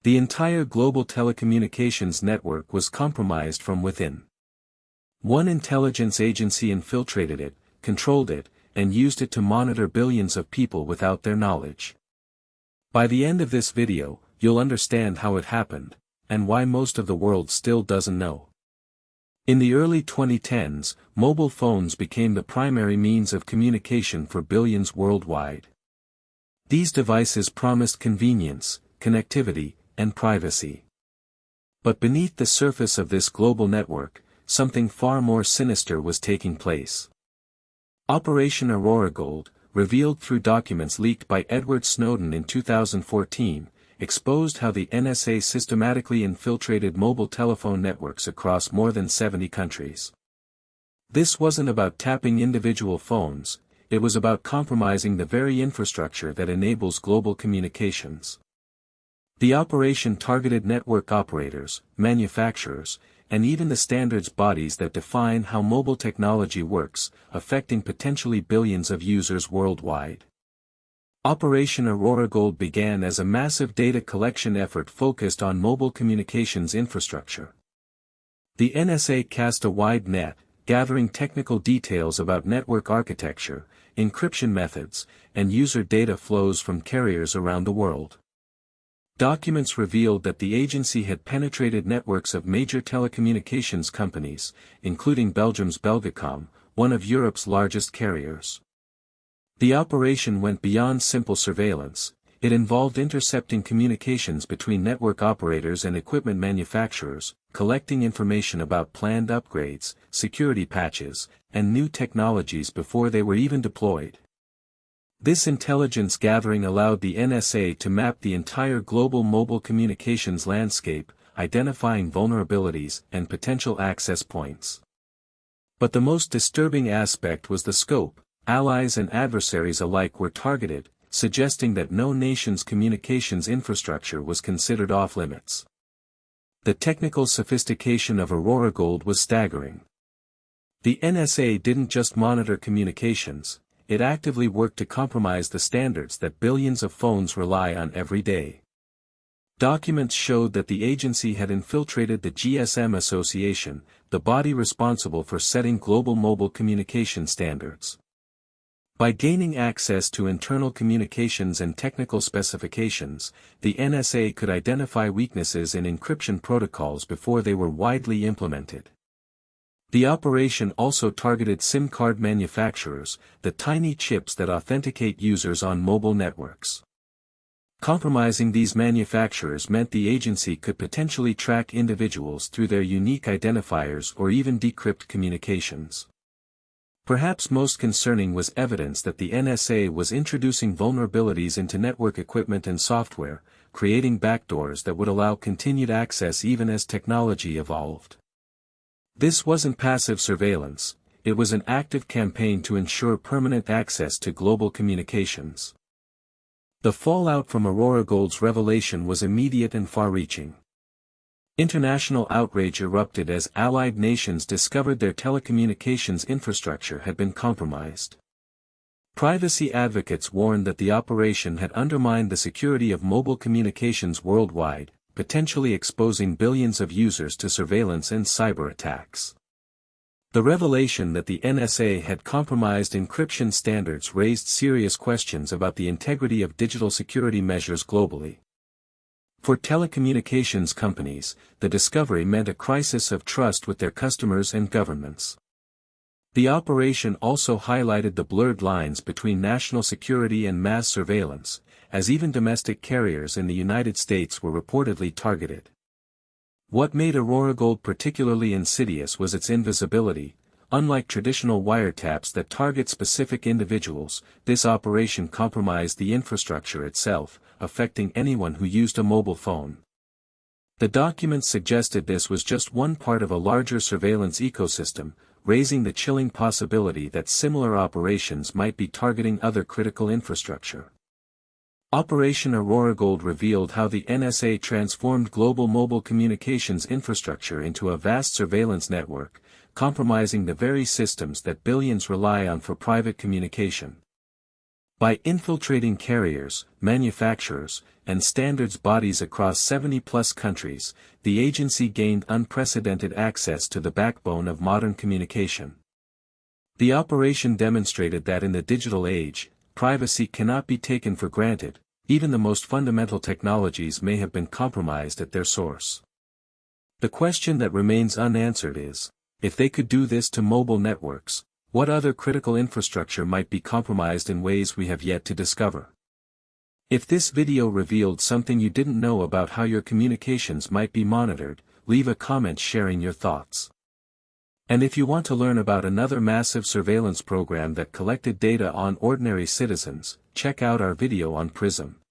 The entire global telecommunications network was compromised from within. One intelligence agency infiltrated it, controlled it, and used it to monitor billions of people without their knowledge. By the end of this video, you'll understand how it happened, and why most of the world still doesn't know. In the early 2010s, mobile phones became the primary means of communication for billions worldwide. These devices promised convenience, connectivity, and privacy. But beneath the surface of this global network, something far more sinister was taking place. Operation AURORAGOLD, revealed through documents leaked by Edward Snowden in 2014, exposed how the NSA systematically infiltrated mobile telephone networks across more than 70 countries. This wasn't about tapping individual phones, it was about compromising the very infrastructure that enables global communications. The operation targeted network operators, manufacturers, and even the standards bodies that define how mobile technology works, affecting potentially billions of users worldwide. Operation AURORAGOLD began as a massive data collection effort focused on mobile communications infrastructure. The NSA cast a wide net, gathering technical details about network architecture, encryption methods, and user data flows from carriers around the world. Documents revealed that the agency had penetrated networks of major telecommunications companies, including Belgium's Belgacom, one of Europe's largest carriers. The operation went beyond simple surveillance, it involved intercepting communications between network operators and equipment manufacturers, collecting information about planned upgrades, security patches, and new technologies before they were even deployed. This intelligence gathering allowed the NSA to map the entire global mobile communications landscape, identifying vulnerabilities and potential access points. But the most disturbing aspect was the scope. Allies and adversaries alike were targeted, suggesting that no nation's communications infrastructure was considered off-limits. The technical sophistication of AURORAGOLD was staggering. The NSA didn't just monitor communications, it actively worked to compromise the standards that billions of phones rely on every day. Documents showed that the agency had infiltrated the GSM Association, the body responsible for setting global mobile communication standards. By gaining access to internal communications and technical specifications, the NSA could identify weaknesses in encryption protocols before they were widely implemented. The operation also targeted SIM card manufacturers, the tiny chips that authenticate users on mobile networks. Compromising these manufacturers meant the agency could potentially track individuals through their unique identifiers or even decrypt communications. Perhaps most concerning was evidence that the NSA was introducing vulnerabilities into network equipment and software, creating backdoors that would allow continued access even as technology evolved. This wasn't passive surveillance, it was an active campaign to ensure permanent access to global communications. The fallout from AURORAGOLD's revelation was immediate and far-reaching. International outrage erupted as allied nations discovered their telecommunications infrastructure had been compromised. Privacy advocates warned that the operation had undermined the security of mobile communications worldwide, potentially exposing billions of users to surveillance and cyber attacks. The revelation that the NSA had compromised encryption standards raised serious questions about the integrity of digital security measures globally. For telecommunications companies, the discovery meant a crisis of trust with their customers and governments. The operation also highlighted the blurred lines between national security and mass surveillance, as even domestic carriers in the United States were reportedly targeted. What made AURORAGOLD particularly insidious was its invisibility. Unlike traditional wiretaps that target specific individuals, this operation compromised the infrastructure itself, affecting anyone who used a mobile phone. The documents suggested this was just one part of a larger surveillance ecosystem, raising the chilling possibility that similar operations might be targeting other critical infrastructure. Operation AURORAGOLD revealed how the NSA transformed global mobile communications infrastructure into a vast surveillance network, compromising the very systems that billions rely on for private communication. By infiltrating carriers, manufacturers, and standards bodies across 70-plus countries, the agency gained unprecedented access to the backbone of modern communication. The operation demonstrated that in the digital age, privacy cannot be taken for granted. Even the most fundamental technologies may have been compromised at their source. The question that remains unanswered is, if they could do this to mobile networks, what other critical infrastructure might be compromised in ways we have yet to discover? If this video revealed something you didn't know about how your communications might be monitored, leave a comment sharing your thoughts. And if you want to learn about another massive surveillance program that collected data on ordinary citizens, check out our video on PRISM.